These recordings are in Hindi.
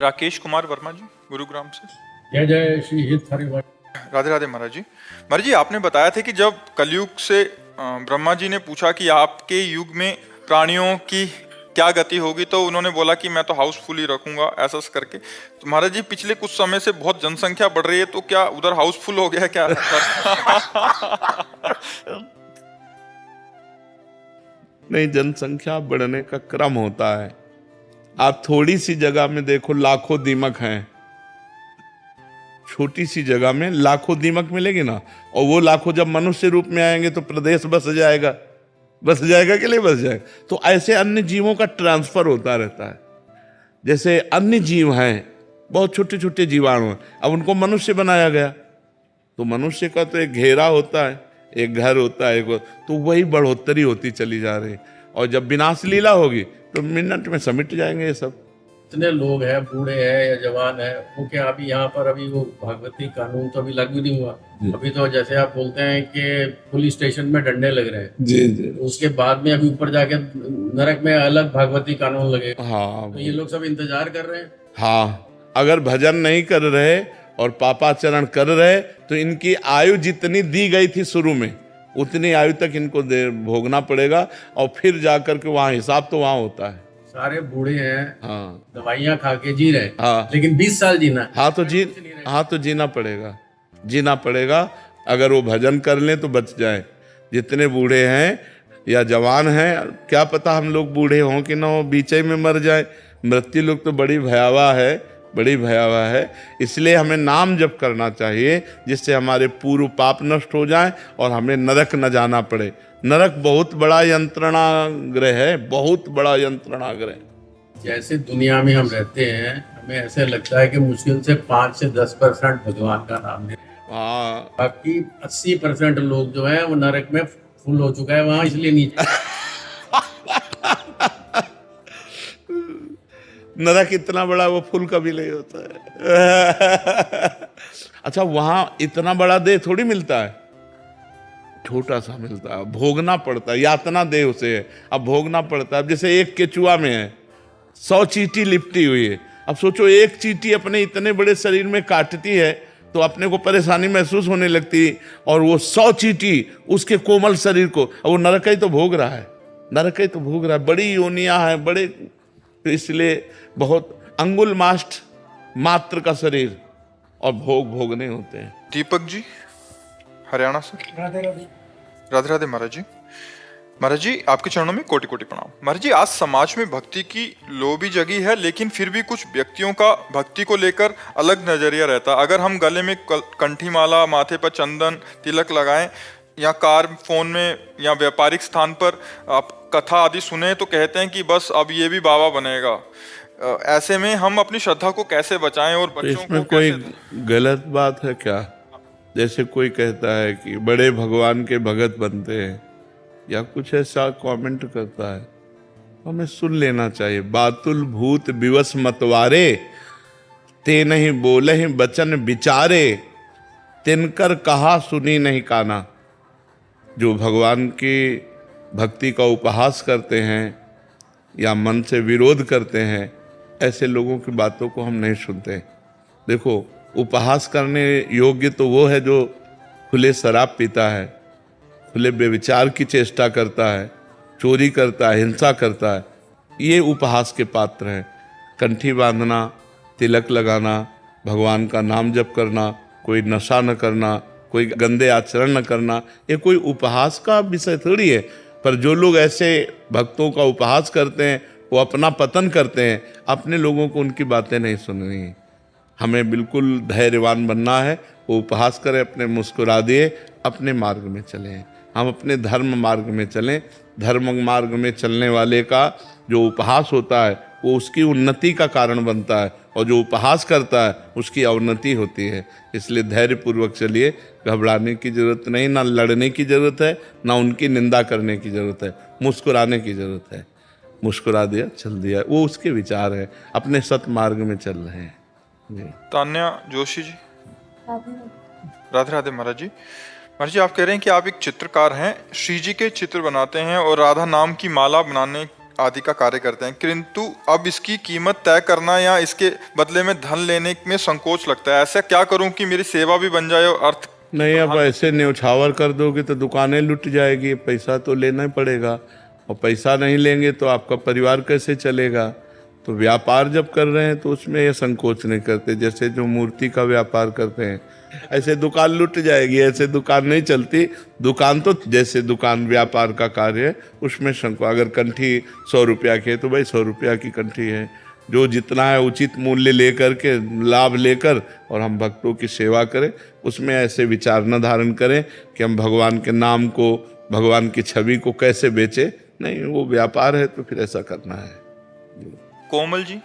राकेश कुमार वर्मा जी, गुरुग्राम से। जय जय श्री हित हरिवंश। राधे राधे महाराज जी। महाराज जी, आपने बताया था कि जब कलयुग से ब्रह्मा जी ने पूछा कि आपके युग में प्राणियों की क्या गति होगी, तो उन्होंने बोला कि मैं तो हाउसफुल ही रखूंगा, ऐसा करके। तो महाराज जी, पिछले कुछ समय से बहुत जनसंख्या बढ़ रही है, तो क्या उधर हाउसफुल हो गया क्या? नहीं, जनसंख्या बढ़ने का क्रम होता है। आप थोड़ी सी जगह में देखो, लाखों दीमक हैं। छोटी सी जगह में लाखों दीमक मिलेगी ना, और वो लाखों जब मनुष्य रूप में आएंगे तो प्रदेश बस जाएगा। बस जाएगा कि नहीं बस जाएगा? तो ऐसे अन्य जीवों का ट्रांसफर होता रहता है। जैसे अन्य जीव हैं, बहुत छोटे छोटे जीवाणु हैं, अब उनको मनुष्य बनाया गया, तो मनुष्य का तो एक घेरा होता है, एक घर होता है, तो वही बढ़ोतरी होती चली जा रही है। और जब विनाश लीला होगी तो मिनट में समिट जाएंगे ये सब। इतने लोग हैं, बूढ़े हैं या जवान हैं, वो क्या अभी यहाँ पर अभी वो भागवती कानून तो अभी लागू नहीं हुआ। अभी तो जैसे आप बोलते हैं कि पुलिस स्टेशन में डंडे लग रहे हैं, जी जी। उसके बाद में अभी ऊपर जाके नरक में अलग भागवती कानून लगे। हाँ, तो ये लोग सब इंतजार कर रहे हैं। हाँ, अगर भजन नहीं कर रहे और पापाचरण कर रहे तो इनकी आयु जितनी दी गई थी शुरू में, उतनी आयु तक इनको भोगना पड़ेगा, और फिर जाकर के वहाँ हिसाब तो वहाँ होता है। सारे बूढ़े हैं, हाँ, दवाइयाँ खा के जी रहे हैं, हाँ, लेकिन 20 साल जीना है। हाँ तो जीना पड़ेगा, जीना पड़ेगा। अगर वो भजन कर लें तो बच जाए। जितने बूढ़े हैं या जवान हैं, क्या पता हम लोग बूढ़े हों कि ना हो, बीचे में मर जाए। मृत्यु लोग तो बड़ी भयावह है, बड़ी भयावह है। इसलिए हमें नाम जप करना चाहिए, जिससे हमारे पूर्व पाप नष्ट हो जाएं और हमें नरक न जाना पड़े। नरक बहुत बड़ा यंत्रणागृह है, बहुत बड़ा यंत्रणागृह। जैसे दुनिया में हम रहते हैं, हमें ऐसे लगता है कि मुश्किल से 5 से 10% भगवान का नाम है। हाँ, बाकी 80% लोग जो है वो नरक में फुल हो चुका है वहां, इसलिए नहीं। नरक इतना बड़ा, वो फूल कभी नहीं होता है। अच्छा, वहां इतना बड़ा देह थोड़ी मिलता है, छोटा सा मिलता है, भोगना पड़ता है। यातना देह उसे है, अब भोगना पड़ता है। अब जैसे एक केचुआ में है 100 चींटी लिपटी हुई है। अब सोचो, एक चींटी अपने इतने बड़े शरीर में काटती है तो अपने को परेशानी महसूस होने लगती है, और वो 100 चींटी उसके कोमल शरीर को, वो नरक ही तो भोग रहा है, नरक ही तो भोग रहा है। बड़ी योनियां हैं, बड़े, तो इसलिए बहुत अंगुल मास्ट मात्र का शरीर और भोग भोगने होते हैं। दीपक जी, हरियाणा से। राधे राधे। राधे राधे महाराज जी। महाराज जी, आपके चरणों में कोटि कोटि प्रणाम। महाराज जी, आज समाज में भक्ति की लोभी जगी है, लेकिन फिर भी कुछ व्यक्तियों का भक्ति को लेकर अलग नजरिया रहता है। अगर हम गले में कंठी माला, माथे पर चंदन तिलक लगाएं, या कार, फोन में या व्यापारिक स्थान पर आप कथा आदि सुने, तो कहते हैं कि बस अब ये भी बाबा बनेगा। ऐसे में हम अपनी श्रद्धा को कैसे बचाएं और तो बच्चों इसमें को कोई कैसे... गलत बात है क्या? जैसे कोई कहता है कि बड़े भगवान के भगत बनते हैं, या कुछ ऐसा कमेंट करता है, हमें सुन लेना चाहिए। बातुल भूत विवश मतवारे, ते नहीं बोले हैं बचन विचारे, तिनकर कहा सुनी नहीं काना। जो भगवान की भक्ति का उपहास करते हैं या मन से विरोध करते हैं, ऐसे लोगों की बातों को हम नहीं सुनते। देखो, उपहास करने योग्य तो वो है जो खुले शराब पीता है, खुले बेविचार की चेष्टा करता है, चोरी करता है, हिंसा करता है, ये उपहास के पात्र हैं। कंठी बांधना, तिलक लगाना, भगवान का नाम जप करना, कोई नशा न करना, कोई गंदे आचरण न करना, ये कोई उपहास का विषय थोड़ी है। पर जो लोग ऐसे भक्तों का उपहास करते हैं, वो अपना पतन करते हैं। अपने लोगों को उनकी बातें नहीं सुननी है। हमें बिल्कुल धैर्यवान बनना है। वो उपहास करें, अपने मुस्कुरा दिए, अपने मार्ग में चलें। हम अपने धर्म मार्ग में चलें। धर्म मार्ग में चलने वाले का जो उपहास होता है, वो उसकी उन्नति का कारण बनता है, और जो उपहास करता है उसकी अवनति होती है। इसलिए धैर्यपूर्वक चलिए, घबराने की जरूरत नहीं, ना लड़ने की जरूरत है, ना उनकी निंदा करने की जरूरत है, मुस्कुराने की जरूरत है। मुस्कुरा दिया, चल दिया, वो उसके विचार है, अपने सत मार्ग में चल रहे हैं जी। तान्या जोशी जी। राधे राधे महाराज जी। महाराज जी, आप कह रहे हैं कि आप एक चित्रकार हैं, श्री जी के चित्र बनाते हैं और राधा नाम की माला बनाने आदि का कार्य करते हैं, किंतु अब इसकी कीमत तय करना या इसके बदले में धन लेने में संकोच लगता है। ऐसा क्या करूं कि मेरी सेवा भी बन जाए और अर्थ नहीं, अब ऐसे न्यौछावर कर दोगे तो दुकानें लुट जाएगी। पैसा तो लेना ही पड़ेगा, और पैसा नहीं लेंगे तो आपका परिवार कैसे चलेगा। तो व्यापार जब कर रहे हैं तो उसमें ये संकोच नहीं करते। जैसे जो मूर्ति का व्यापार करते हैं, ऐसे दुकान लुट जाएगी, ऐसे दुकान नहीं चलती। दुकान तो जैसे दुकान व्यापार का कार्य है, उसमें संकोच। अगर कंठी 100 रुपया की है तो भाई 100 रुपया की कंठी है, जो जितना है उचित मूल्य लेकर के, लाभ लेकर, और हम भक्तों की सेवा करें। उसमें ऐसे विचार न धारण करें कि हम भगवान के नाम को, भगवान की छवि को कैसे बेचे। नहीं, वो व्यापार है तो फिर ऐसा करना है। कोमल जी,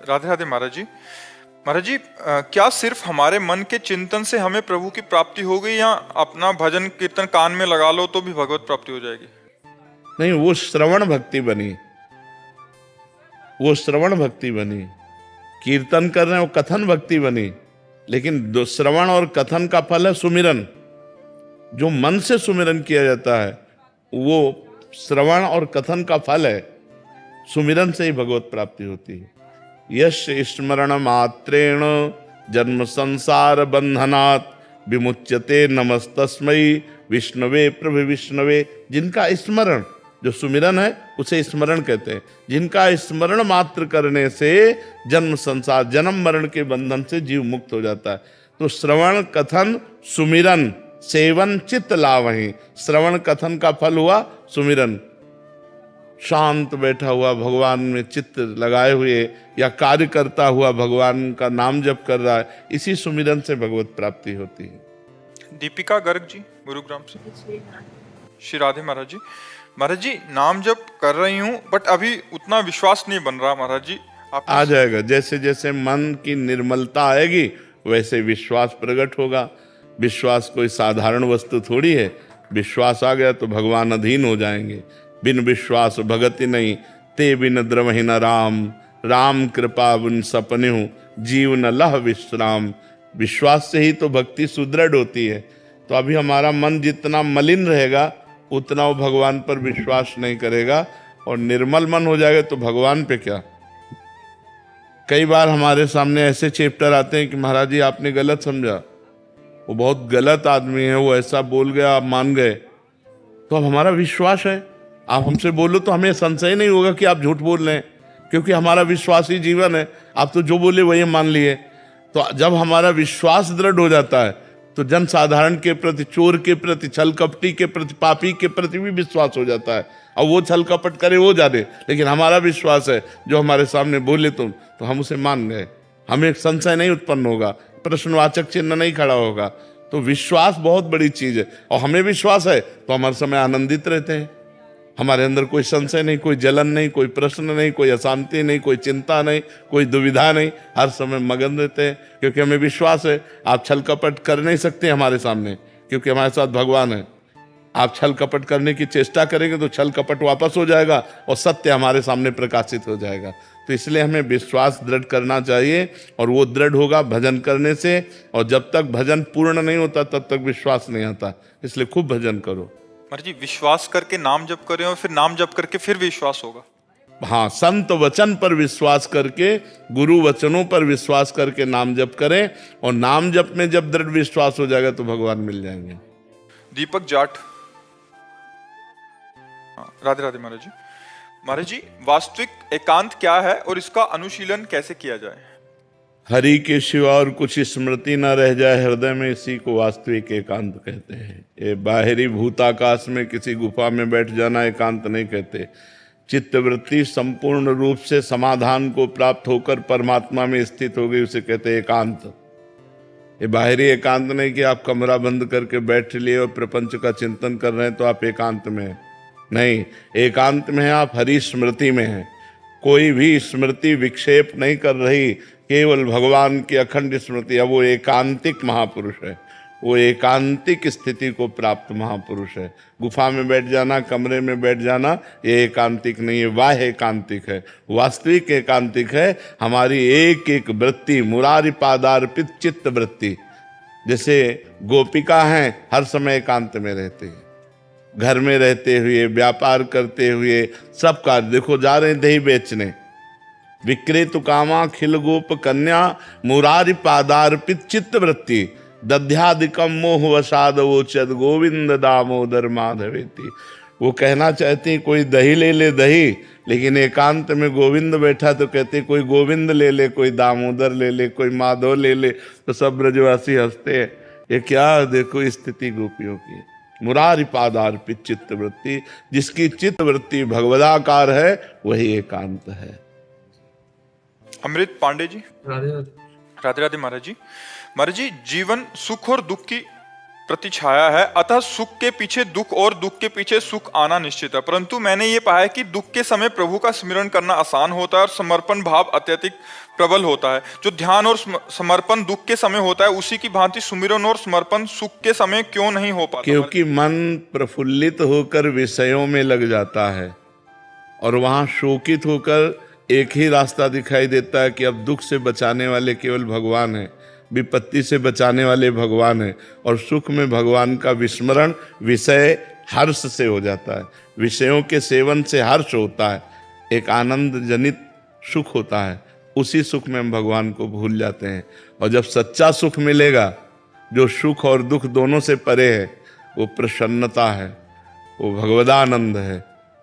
राधे राधे महाराज जी। महाराज जी, क्या सिर्फ हमारे मन के चिंतन से हमें प्रभु की प्राप्ति हो गई, या अपना भजन कीर्तन कान में लगा लो तो भी भगवत प्राप्ति हो जाएगी? नहीं, वो श्रवण भक्ति बनी, वो श्रवण भक्ति बनी। कीर्तन कर रहे हैं वो कथन भक्ति बनी, लेकिन श्रवण और कथन का फल है सुमिरन। जो मन से सुमिरन किया जाता है वो श्रवण और कथन का फल है। सुमिरन से ही भगवत प्राप्ति होती है। यश स्मरण मात्रेण जन्म संसार बंधनात् विमुच्यते नमस्तस्मै विष्णवे प्रभु विष्णवे। जिनका स्मरण, जो सुमिरन है उसे स्मरण कहते हैं। जिनका स्मरण मात्र करने से जन्म संसार, जन्म मरण के बंधन से जीव मुक्त हो जाता है। तो श्रवण कथन सुमिरन सेवन चित्त लावहीं। श्रवण कथन का फल हुआ सुमिरन। शांत बैठा हुआ भगवान में चित्त लगाए हुए या कार्य करता हुआ भगवान का नाम जप कर रहा है, इसी सुमिरन से भगवत प्राप्ति होती है। दीपिका गर्ग जी, गुरुग्राम से। श्री राधे महाराज जी। महाराज जी, नाम जप कर रही हूँ बट अभी उतना विश्वास नहीं बन रहा। महाराज जी, आप आ जाएगा। जैसे जैसे मन की निर्मलता आएगी वैसे विश्वास प्रकट होगा। विश्वास कोई साधारण वस्तु थोड़ी है। विश्वास आ गया तो भगवान अधीन हो जाएंगे। बिन विश्वास भगति नहीं, ते बिन द्रवहि न राम। राम कृपा बिन सपन्यु, जीव न लह विश्राम। विश्वास से ही तो भक्ति सुदृढ़ होती है। तो अभी हमारा मन जितना मलिन रहेगा उतना वो भगवान पर विश्वास नहीं करेगा, और निर्मल मन हो जाएगा तो भगवान पे क्या। कई बार हमारे सामने ऐसे चैप्टर आते हैं कि महाराज जी आपने गलत समझा, वो बहुत गलत आदमी है, वो ऐसा बोल गया, आप मान गए। तो अब हमारा विश्वास है, आप हमसे बोलो तो हमें संशय नहीं होगा कि आप झूठ बोल रहे हैं, क्योंकि हमारा विश्वास ही जीवन है। आप तो जो बोले वही मान लिए। तो जब हमारा विश्वास दृढ़ हो जाता है तो जन साधारण के प्रति, चोर के प्रति, छल कपटी के प्रति, पापी के प्रति भी विश्वास हो जाता है। और वो छल कपट करे वो जाने, लेकिन हमारा विश्वास है, जो हमारे सामने बोले तुम तो हम उसे मान गए। हमें संशय नहीं उत्पन्न होगा, प्रश्नवाचक चिन्ह नहीं खड़ा होगा। तो विश्वास बहुत बड़ी चीज है, और हमें विश्वास है तो हम हर समय आनंदित रहते हैं। हमारे अंदर कोई संशय नहीं, कोई जलन नहीं, कोई प्रश्न नहीं, कोई अशांति नहीं, कोई चिंता नहीं, कोई दुविधा नहीं। हर समय मगन रहते हैं, क्योंकि हमें विश्वास है। आप छल कपट कर नहीं सकते हमारे सामने, क्योंकि हमारे साथ भगवान है। आप छल कपट करने की चेष्टा करेंगे तो छल कपट वापस हो जाएगा और सत्य हमारे सामने प्रकाशित हो जाएगा। तो इसलिए हमें विश्वास दृढ़ करना चाहिए, और वो दृढ़ होगा भजन करने से। और जब तक भजन पूर्ण नहीं होता तब तक विश्वास नहीं आता। इसलिए खूब भजन करो। महाराज जी, विश्वास करके नाम जप करें और फिर नाम जप करके फिर विश्वास होगा। हाँ, संत वचन पर विश्वास करके, गुरु वचनों पर विश्वास करके नाम जप करें, और नाम जप में जब दृढ़ विश्वास हो जाएगा तो भगवान मिल जाएंगे। दीपक जाट, राधे राधे महाराज जी। महाराज जी, वास्तविक एकांत क्या है और इसका अनुशीलन कैसे किया जाए? हरि के सिवा और कुछ स्मृति न रह जाए हृदय में, इसी को वास्तविक एकांत कहते हैं। ये बाहरी भूताकाश में किसी गुफा में बैठ जाना एकांत नहीं कहते। चित्तवृत्ति संपूर्ण रूप से समाधान को प्राप्त होकर परमात्मा में स्थित हो गई, उसे कहते हैं एकांत। ये बाहरी एकांत नहीं कि आप कमरा बंद करके बैठ लिए और प्रपंच का चिंतन कर रहे हैं तो आप एकांत में हैं। नहीं, एकांत में है आप हरि स्मृति में हैं। कोई भी स्मृति विक्षेप नहीं कर रही, केवल भगवान की अखंड स्मृति है। वो एकांतिक महापुरुष है, वो एकांतिक स्थिति को प्राप्त महापुरुष है। गुफा में बैठ जाना, कमरे में बैठ जाना, ये एकांतिक नहीं है, वाह एकांतिक है। वास्तविक एकांतिक है हमारी एक एक वृत्ति, मुरारी पादार्पित चित्त वृत्ति। जैसे गोपिका हैं, हर समय एकांत में रहती है। घर में रहते हुए, व्यापार करते हुए, सब कार्य। देखो जा रहे हैं दही बेचने, विक्रेतु कामा खिल गोप कन्या मुरारी पादार्पित चित्त वृत्ति दध्यादिकम मोह वसाद वोचद गोविंद दामोदर माधवेति। वो कहना चाहते हैं कोई दही ले ले दही, लेकिन एकांत में गोविंद बैठा तो कहते कोई गोविंद ले ले, कोई दामोदर ले ले, कोई माधव ले ले, तो सब ब्रजवासी हंसते हैं। ये क्या देखो स्थिति गोपियों की। मुरारी पादार्पित चित्त वृत्ति, जिसकी चित्त वृत्ति भगवदाकार है वही एकांत है। अमृत पांडे जी। राधे राधे राधे महाराज जी। महाराज जी, जीवन सुख और दुख की प्रतिछाया है, अतः सुख के पीछे दुख और दुख के पीछे सुख आना निश्चित है। परंतु मैंने ये पाया है कि दुख के समय प्रभु का स्मरण करना आसान होता है और समर्पण भाव अत्यधिक प्रबल होता है। जो ध्यान और समर्पण दुख के समय होता है, उसी की भांति सुमिरन और समर्पण सुख के समय क्यों नहीं हो पाता? क्योंकि मन प्रफुल्लित होकर विषयों में लग जाता है और वहां शोकित होकर एक ही रास्ता दिखाई देता है कि अब दुख से बचाने वाले केवल भगवान है, विपत्ति से बचाने वाले भगवान है। और सुख में भगवान का विस्मरण विषय हर्ष से हो जाता है, विषयों के सेवन से हर्ष होता है, एक आनंद जनित सुख होता है। उसी सुख में हम भगवान को भूल जाते हैं। और जब सच्चा सुख मिलेगा, जो सुख और दुख दोनों से परे है, वो प्रसन्नता है, वो भगवदानंद है,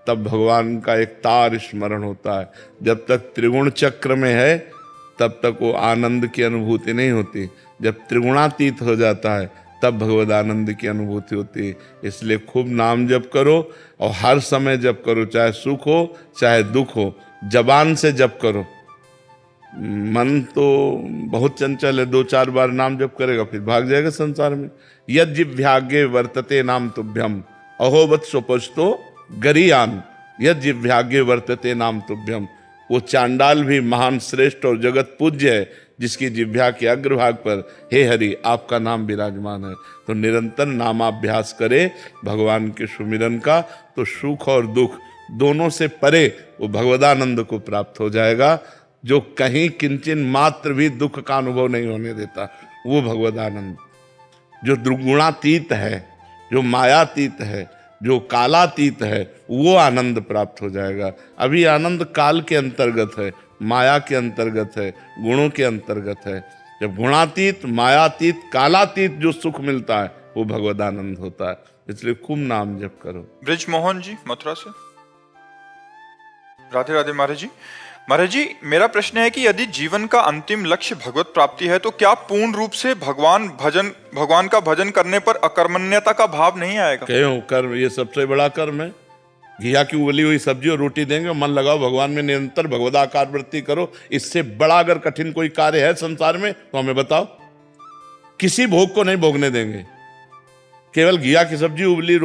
तब भगवान का एक तार स्मरण होता है। जब तक त्रिगुण चक्र में है तब तक वो आनंद की अनुभूति नहीं होती। जब त्रिगुणातीत हो जाता है तब भगवद आनंद की अनुभूति होती है। इसलिए खूब नाम जप करो और हर समय जप करो, चाहे सुख हो चाहे दुख हो, जबान से जप करो। मन तो बहुत चंचल है, 2-4 बार नाम जप करेगा फिर भाग जाएगा संसार में। यद जिह्वाग्ये वर्तते नाम तुभ्यम अहोवत स्वपस्तो गरियान, यद जिह्वाग्ये वर्तते नाम तुभ्यम। वो चांडाल भी महान श्रेष्ठ और जगत पूज्य है जिसकी जिह्वा के अग्रभाग पर हे हरि आपका नाम विराजमान है। तो निरंतर नामाभ्यास करे भगवान के सुमिरन का, तो सुख और दुख दोनों से परे वो भगवदानंद को प्राप्त हो जाएगा, जो कहीं किंचन मात्र भी दुख का अनुभव नहीं होने देता। वो भगवदानंद जो दुर्गुणातीत है, जो मायातीत है, जो कालातीत है, वो आनंद प्राप्त हो जाएगा। अभी आनंद काल के अंतर्गत है, माया के अंतर्गत है, गुणों के अंतर्गत है। जब गुणातीत, मायातीत, कालातीत जो सुख मिलता है वो भगवदानंद होता है। इसलिए खूब नाम जप करो। ब्रिज मोहन जी मथुरा से। राधे राधे महाराज जी। महाराज जी, मेरा प्रश्न है कि यदि जीवन का अंतिम लक्ष्य भगवत प्राप्ति है, तो क्या पूर्ण रूप से भगवान का भजन करने पर अकर्मण्यता का भाव नहीं आएगा? क्यों? कर्म ये सबसे बड़ा कर्म है। घिया की उबली हुई सब्जी और रोटी देंगे, मन लगाओ भगवान में, निरंतर भगवदाकार वृत्ति करो। इससे बड़ा अगर कठिन कोई कार्य है संसार में तो हमें बताओ। किसी भोग को नहीं भोगने देंगे, केवल घिया की सब्जी, उबली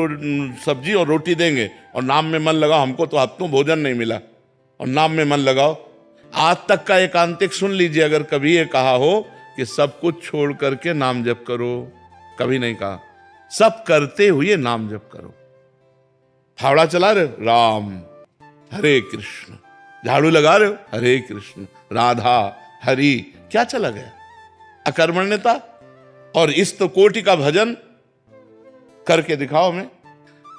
सब्जी और रोटी देंगे और नाम में मन लगाओ। हमको तो हफ्तों भोजन नहीं मिला और नाम में मन लगाओ। आज तक का एकांतिक सुन लीजिए, अगर कभी ये कहा हो कि सब कुछ छोड़ करके नाम जप करो, कभी नहीं कहा। सब करते हुए नाम जप करो। फावड़ा चला रहे हो, राम हरे कृष्ण, झाड़ू लगा रहे हो, हरे कृष्ण, राधा हरि, क्या चला गया? अकर्मण्यता। और इस तो कोटि का भजन करके दिखाओ हमें,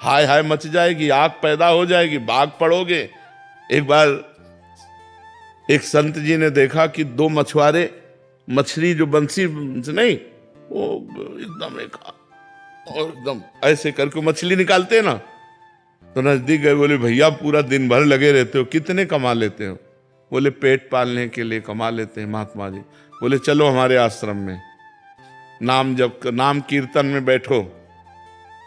हाय हाय मच जाएगी, आग पैदा हो जाएगी, भाग पड़ोगे। एक बार एक संत जी ने देखा कि 2 मछुआरे मछली जो बंसी से नहीं, वो एकदम एक और एकदम ऐसे करके मछली निकालते हैं ना, तो नजदीक गए, बोले भैया पूरा दिन भर लगे रहते हो, कितने कमा लेते हो? बोले पेट पालने के लिए कमा लेते हैं महात्मा जी। बोले चलो हमारे आश्रम में, नाम कीर्तन में बैठो,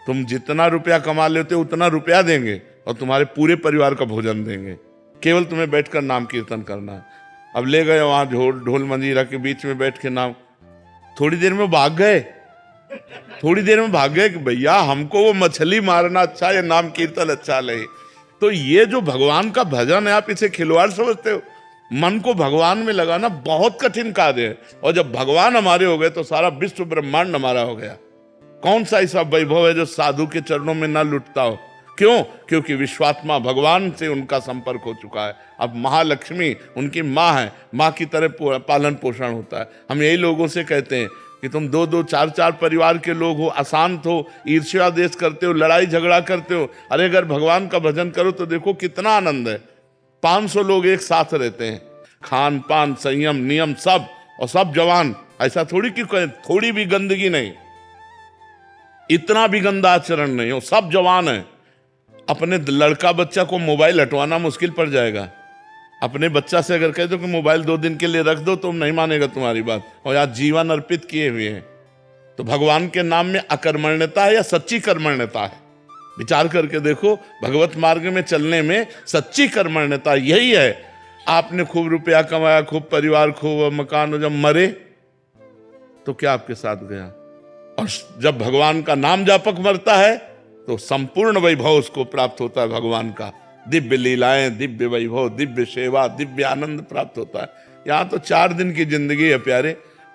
तुम जितना रुपया कमा लेते हो उतना रुपया देंगे और तुम्हारे पूरे परिवार का भोजन देंगे, केवल तुम्हें बैठकर नाम कीर्तन करना है। अब ले गए वहां ढोल मंजीरा के बीच में बैठ के नाम, थोड़ी देर में भाग गए कि भैया हमको वो मछली मारना अच्छा या नाम कीर्तन अच्छा लगे। तो ये जो भगवान का भजन है, आप इसे खिलवाड़ समझते हो? मन को भगवान में लगाना बहुत कठिन कार्य है। और जब भगवान हमारे हो गए तो सारा विश्व ब्रह्मांड हमारा हो गया। कौन सा ऐसा वैभव है जो साधु के चरणों में ना लुटता हो? क्यों? क्योंकि विश्वात्मा भगवान से उनका संपर्क हो चुका है। अब महालक्ष्मी उनकी माँ है, माँ की तरह पालन पोषण होता है। हम यही लोगों से कहते हैं कि तुम दो दो चार चार परिवार के लोग हो, अशांत हो, ईर्ष्या देश करते हो, लड़ाई झगड़ा करते हो। अरे अगर भगवान का भजन करो तो देखो कितना आनंद है। 500 लोग एक साथ रहते हैं, खान पान संयम नियम सब, और सब जवान। ऐसा थोड़ी कि थोड़ी भी गंदगी नहीं, इतना भी गंदा आचरण नहीं हो, सब जवान है। अपने लड़का बच्चा को मोबाइल हटवाना मुश्किल पड़ जाएगा। अपने बच्चा से अगर कह दो कि मोबाइल 2 दिन के लिए रख दो, तो नहीं मानेगा तुम्हारी बात, और आज जीवन अर्पित किए हुए हैं। तो भगवान के नाम में अकर्मण्यता है या सच्ची कर्मण्यता है? विचार करके देखो। भगवत मार्ग में चलने में सच्ची कर्मण्यता यही है। आपने खूब रुपया कमाया, खूब परिवार, खूब मकान, जब मरे तो क्या आपके साथ गया? और जब भगवान का नाम जापक मरता है तो संपूर्ण वैभव उसको प्राप्त होता है। भगवान का दिव्य लीलाएं, दिव्य वैभव, दिव्य सेवा, दिव्य आनंद प्राप्त होता है। यहाँ तो 4 दिन की जिंदगी है प्यारे।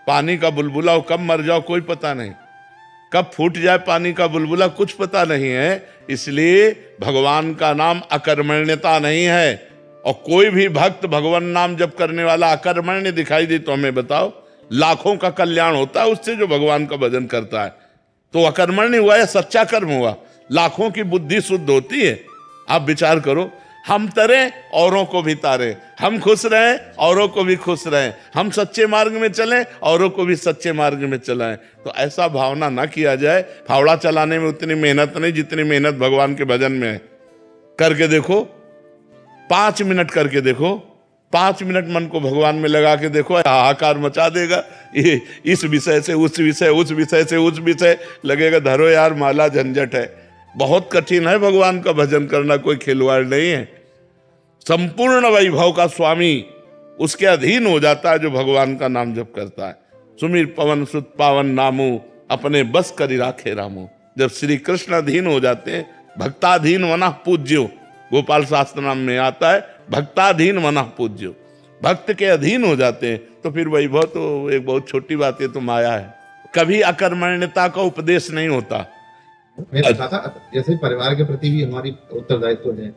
पानी का बुलबुला हो, कब मर जाओ कोई पता नहीं, कब फूट जाए पानी का बुलबुला कुछ पता नहीं है। इसलिए भगवान का नाम अकर्मण्यता नहीं है। और कोई भी भक्त भगवान नाम जप करने वाला अकर्मण्य दिखाई दे तो हमें बताओ। लाखों का कल्याण होता है उससे जो भगवान का भजन करता है। तो अकर्मण्य हुआ या सच्चा कर्म हुआ? लाखों की बुद्धि शुद्ध होती है। आप विचार करो, हम तरें औरों को भी तारें, हम खुश रहें औरों को भी खुश रहें, हम सच्चे मार्ग में चलें औरों को भी सच्चे मार्ग में चलाएं। तो ऐसा भावना ना किया जाए। फावड़ा चलाने में उतनी मेहनत नहीं जितनी मेहनत भगवान के भजन में है। करके देखो, 5 मिनट करके देखो, 5 मिनट मन को भगवान में लगा के देखो, हाहाकार मचा देगा। ये इस विषय से उस विषय, उस विषय से उस विषय, लगेगा धरो यार माला, झंझट है। बहुत कठिन है भगवान का भजन करना, कोई खिलवाड़ नहीं है। संपूर्ण वैभव का स्वामी उसके अधीन हो जाता है जो भगवान का नाम जप करता है। सुमिर पवन सुत पावन नामू, अपने बस करी राखे रामू। जब श्री कृष्ण अधीन हो जाते हैं, भक्ताधीन वना पूज्यो, गोपाल शास्त्र नाम में आता है, भक्ताधीन वना पूज्यो। भक्त के अधीन हो जाते हैं तो फिर वैभव तो एक बहुत छोटी बात है, तो माया है। कभी अकर्मण्यता का उपदेश नहीं होता। मैंने कहा था जैसे परिवार के प्रति भी हमारी उत्तरदायित्व है।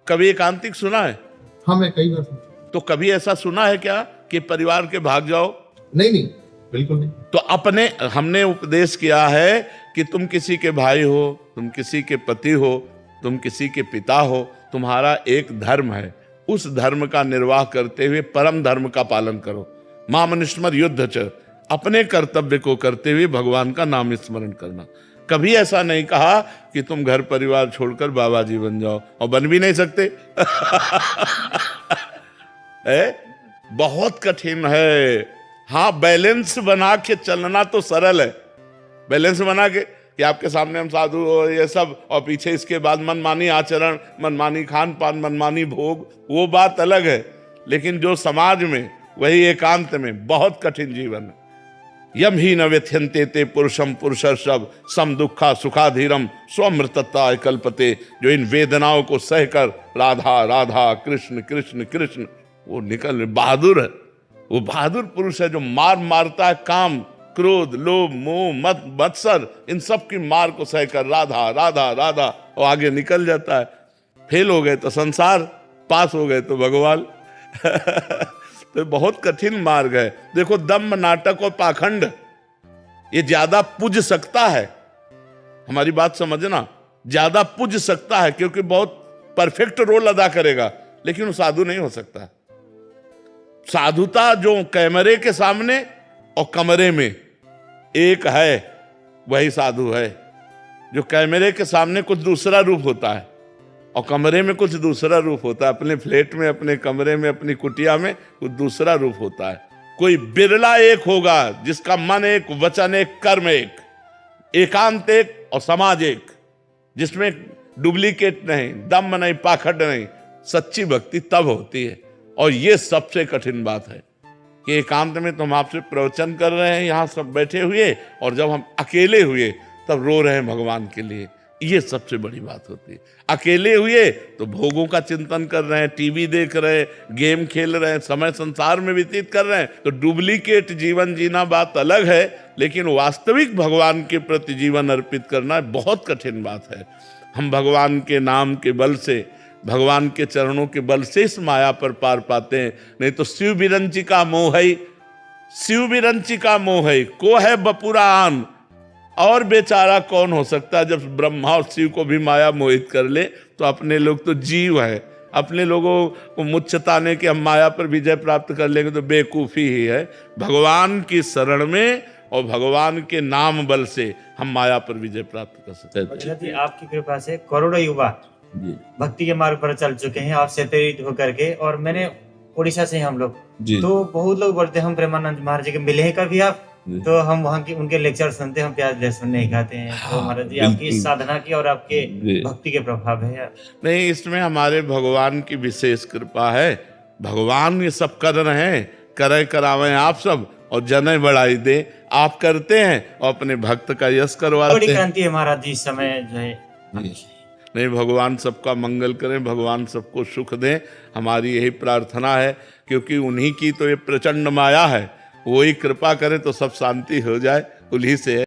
कभी एकांतिक सुना है? हाँ, मैं कई बार सुना। तो कभी ऐसा सुना है क्या कि परिवार के भाग जाओ? नहीं नहीं, बिल्कुल नहीं। तो अपने हमने उपदेश किया है कि तुम किसी के भाई हो, तुम किसी के पति हो, तुम किसी के पिता हो, तुम्हारा एक धर्म है, उस धर्म का निर्वाह करते हुए परम धर्म का पालन करो। मामनुष्मर युद्ध च, अपने कर्तव्य को करते हुए भगवान का नाम स्मरण करना। कभी ऐसा नहीं कहा कि तुम घर परिवार छोड़कर बाबा जी बन जाओ, और बन भी नहीं सकते। बहुत कठिन है। हाँ, बैलेंस बना के चलना तो सरल है। बैलेंस बना के कि आपके सामने हम साधु और ये सब, और पीछे इसके बाद मनमानी आचरण, मनमानी खान पान, मनमानी भोग, वो बात अलग है। लेकिन जो समाज में, वही एकांत में बहुत कठिन जीवन है। यम ही न व्यथ्यन्ते ते पुरुषम पुरुषर्षभ सम दुखा सुखाधीरम स्वमृतता कल्पते। जो इन वेदनाओं को सहकर राधा राधा कृष्ण कृष्ण कृष्ण, वो निकल बहादुर है। वो बहादुर पुरुष है जो मार मारता है काम, क्रोध, लोभ, मोह, मत, मत्सर, इन सब की मार को सहकर राधा राधा राधा, और आगे निकल जाता है। फेल हो गए तो संसार, पास हो गए तो भगवान। तो बहुत कठिन मार्ग है। देखो, दम्भ, नाटक और पाखंड ये ज्यादा पूज सकता है। हमारी बात समझना, ज्यादा पूज सकता है क्योंकि बहुत परफेक्ट रोल अदा करेगा, लेकिन वो साधु नहीं हो सकता। साधुता जो कैमरे के सामने और कमरे में एक है, वही साधु है। जो कैमरे के सामने कुछ दूसरा रूप होता है और कमरे में कुछ दूसरा रूप होता है। अपने फ्लैट में, अपने कमरे में, अपनी कुटिया में कुछ दूसरा रूप होता है। कोई बिरला एक होगा जिसका मन एक, वचन एक, कर्म एक, एकांत एक और समाज एक, जिसमें डुप्लीकेट नहीं, दम्भ नहीं, पाखंड नहीं। सच्ची भक्ति तब होती है। और ये सबसे कठिन बात है कि एकांत में तो हम आपसे प्रवचन कर रहे हैं यहाँ सब बैठे हुए, और जब हम अकेले हुए तब रो रहे हैं भगवान के लिए। ये सबसे बड़ी बात होती है। अकेले हुए तो भोगों का चिंतन कर रहे हैं, टीवी देख रहे हैं, गेम खेल रहे हैं, समय संसार में व्यतीत कर रहे हैं। तो डुप्लीकेट जीवन जीना बात अलग है, लेकिन वास्तविक भगवान के प्रति जीवन अर्पित करना बहुत कठिन बात है। हम भगवान के नाम के बल से, भगवान के चरणों के बल से इस माया पर पार पाते हैं। नहीं तो शिव विरंचिका मोहई शिव विरंची का मोह है, को है बपुरान। और बेचारा कौन हो सकता है? जब ब्रह्मा और शिव को भी माया मोहित कर ले तो अपने लोग तो जीव है। अपने लोगों को मुच्छताने कि हम माया पर विजय प्राप्त कर लेंगे तो बेवकूफ़ी ही है। भगवान की शरण में और भगवान के नाम बल से हम माया पर विजय प्राप्त कर सकते हैं। जी, आपकी कृपा से करोड़ों युवा भक्ति के मार्ग पर चल चुके हैं आपसे प्रेरित होकर के। और मैंने उड़ीसा से हम लोग, तो बहुत लोग बोलते हैं हम प्रेमानंद महाराज जी के मिले हैं कभी आप, तो हम वहाँ की उनके लेक्चर सुनते हैं, हम प्याज लहसुन नहीं खाते हैं। तो महाराज जी आपकी इस साधना की और आपके भक्ति के प्रभाव है। नहीं, इसमें हमारे भगवान की विशेष कृपा है। भगवान ये सब कर रहे हैं, करें करावें आप सब और जने बढ़ाई दे। आप करते हैं और अपने भक्त का यश करवाते बड़ी हैं। क्रांति है महाराज जी इस समय जो है। नहीं, भगवान सबका मंगल करें, भगवान सबको सुख दें, हमारी यही प्रार्थना है। क्योंकि उन्हीं की तो ये प्रचंड माया है, वही कृपा करें तो सब शांति हो जाए, उन्हीं से है।